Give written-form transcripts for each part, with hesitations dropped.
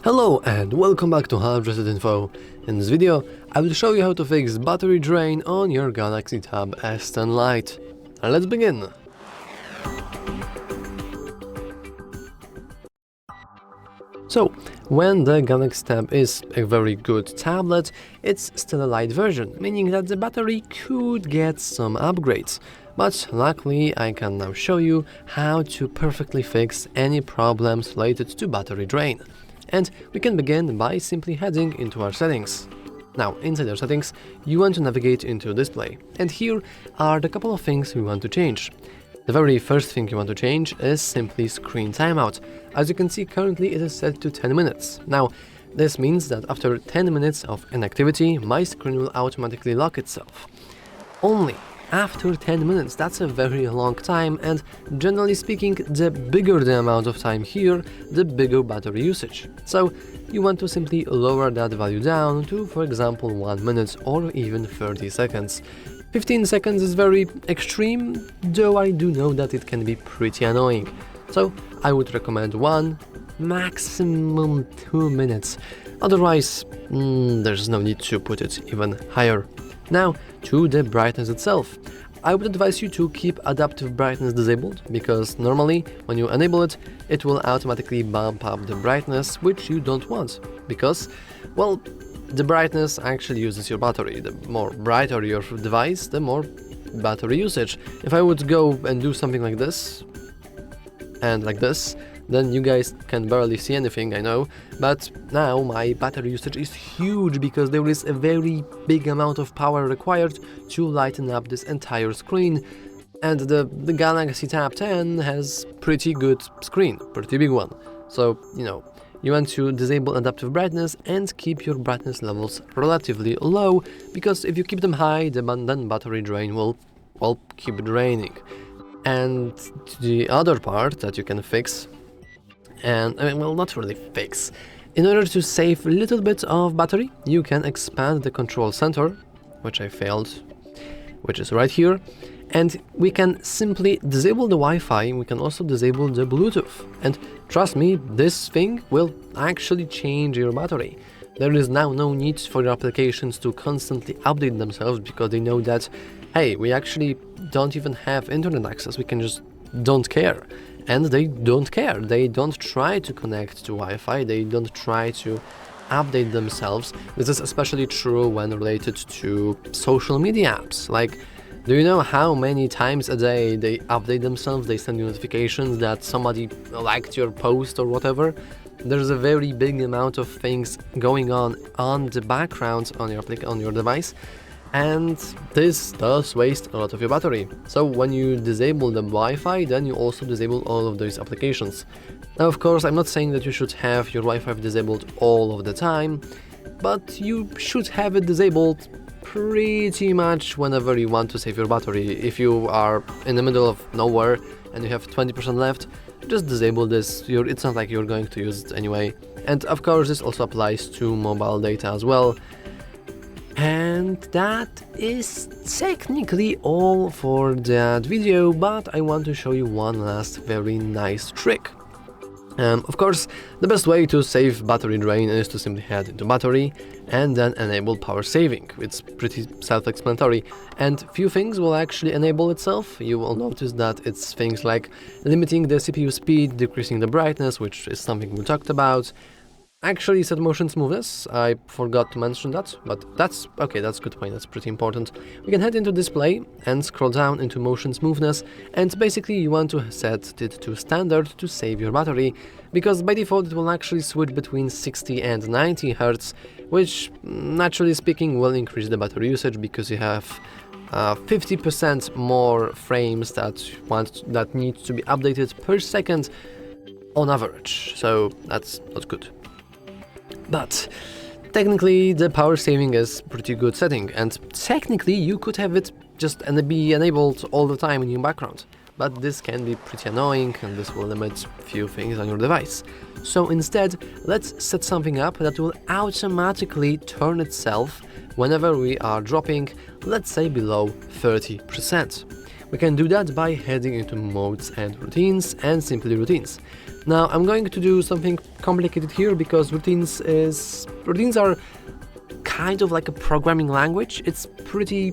Hello and welcome back to HardReset.Info. In this video, I will show you how to fix battery drain on your Galaxy Tab S10 Lite. Let's begin! So, when the Galaxy Tab is a very good tablet, it's still a light version, meaning that the battery could get some upgrades. But luckily, I can now show you how to perfectly fix any problems related to battery drain. And we can begin by simply heading into our settings. Now, inside our settings, you want to navigate into display, and here are the couple of things we want to change. The very first thing you want to change is simply screen timeout. As you can see, currently it is set to 10 minutes. Now, this means that after 10 minutes of inactivity, my screen will automatically lock itself. Only after 10 minutes, that's a very long time, and generally speaking, the bigger the amount of time here, the bigger battery usage. So you want to simply lower that value down to, for example, 1 minute or even 30 seconds. 15 seconds is very extreme, though I do know that it can be pretty annoying. So I would recommend 1, maximum 2 minutes. Otherwise, there's no need to put it even higher. Now, to the brightness itself. I would advise you to keep adaptive brightness disabled, because normally, when you enable it, it will automatically bump up the brightness, which you don't want, because, well, the brightness actually uses your battery. The more brighter your device, the more battery usage. If I would go and do something like this, and like this, then you guys can barely see anything, I know, but now my battery usage is huge because there is a very big amount of power required to lighten up this entire screen, and the Galaxy Tab 10 has pretty good screen, pretty big one, so, you want to disable adaptive brightness and keep your brightness levels relatively low, because if you keep them high, then battery drain will, well, keep draining. And the other part that you can fix, and well, not really fix. In order to save a little bit of battery, you can expand the control center, which I failed, which is right here, and we can simply disable the Wi-Fi. We can also disable the Bluetooth, and trust me, this thing will actually change your battery. There is now no need for your applications to constantly update themselves, because they know that, hey, we actually don't even have internet access, we can just don't care. And they don't care, they don't try to connect to Wi-Fi, they don't try to update themselves. This is especially true when related to social media apps. Like, do you know how many times a day they update themselves, they send you notifications that somebody liked your post or whatever? There's a very big amount of things going on the background on your device, and this does waste a lot of your battery. So when you disable the Wi-Fi, then you also disable all of those applications. Now, of course, I'm not saying that you should have your Wi-Fi disabled all of the time, but you should have it disabled pretty much whenever you want to save your battery. If you are in the middle of nowhere and you have 20% left, just disable this. It's not like you're going to use it anyway. And of course, this also applies to mobile data as well. And that is technically all for that video, but I want to show you one last very nice trick. Of course, the best way to save battery drain is to simply head into battery and then enable power saving. It's pretty self-explanatory, and few things will actually enable itself. You will notice that it's things like limiting the CPU speed, decreasing the brightness, which is something we talked about. Actually, set motion smoothness, I forgot to mention that, but that's okay, that's a good point, that's pretty important. We can head into display and scroll down into motion smoothness, and basically you want to set it to standard to save your battery, because by default it will actually switch between 60 and 90 Hz, which, naturally speaking, will increase the battery usage because you have 50% more frames that need to be updated per second on average, so that's not good. But technically the power saving is pretty good setting, and technically you could have it just be enabled all the time in your background, but this can be pretty annoying and this will limit few things on your device. So instead, let's set something up that will automatically turn itself whenever we are dropping, let's say, below 30%. We can do that by heading into modes and routines, and simply routines. Now I'm going to do something complicated here because routines are kind of like a programming language. It's pretty,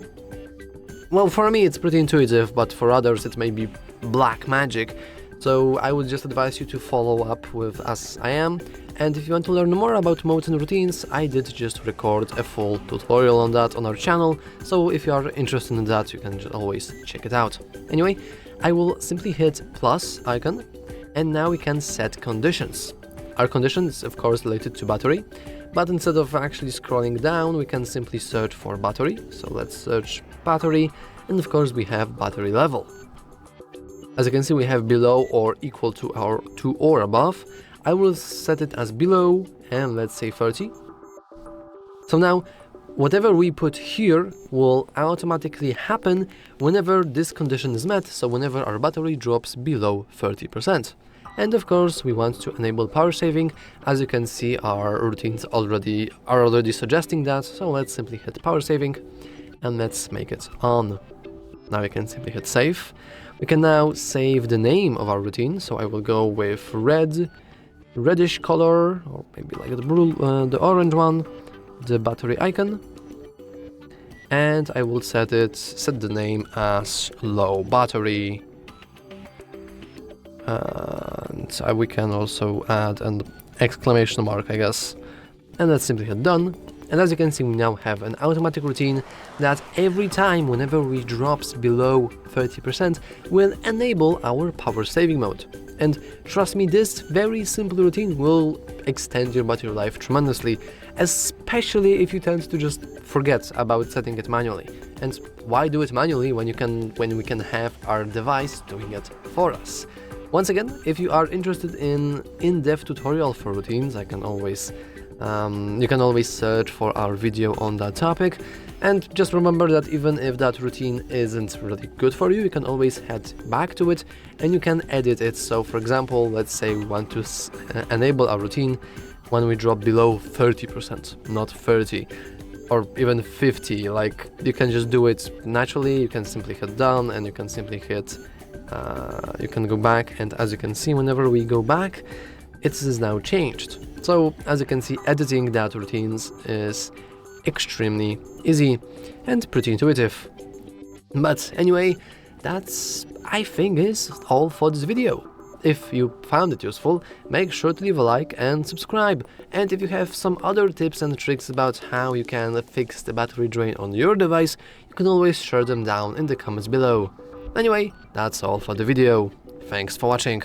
well, for me it's pretty intuitive, but for others it may be black magic. So I would just advise you to follow up with as I am. And if you want to learn more about modes and routines, I did just record a full tutorial on that on our channel, so if you are interested in that, you can always check it out. Anyway, I will simply hit plus icon, and now we can set conditions. Our condition is of course related to battery, but instead of actually scrolling down, we can simply search for battery. So let's search battery, and of course we have battery level. As you can see, we have below or equal to our 2 or above. I will set it as below, and let's say 30. So now, whatever we put here will automatically happen whenever this condition is met, so whenever our battery drops below 30%. And of course, we want to enable power saving. As you can see, our routines are already suggesting that, so let's simply hit power saving, and let's make it on. Now we can simply hit save. We can now save the name of our routine, so I will go with reddish color, or maybe like the orange one, the battery icon, and I will set the name as low battery, and we can also add an exclamation mark, I guess, and let's simply hit done. And as you can see, we now have an automatic routine that every time whenever we drops below 30% will enable our power saving mode. And trust me, this very simple routine will extend your battery life tremendously, especially if you tend to just forget about setting it manually. And why do it manually when we can have our device doing it for us? Once again, if you are interested in in-depth tutorial for routines, you can always search for our video on that topic. And just remember that even if that routine isn't really good for you, you can always head back to it and you can edit it. So for example, let's say we want to enable our routine when we drop below 30%, not 30 or even 50. Like, you can just do it naturally. You can simply hit done, and you can simply hit you can go back, and as you can see, whenever we go back, it is now changed. So as you can see, editing that routines is extremely easy and pretty intuitive. But anyway, that's, I think, is all for this video. If you found it useful, make sure to leave a like and subscribe. And if you have some other tips and tricks about how you can fix the battery drain on your device, you can always share them down in the comments below. Anyway, that's all for the video. Thanks for watching.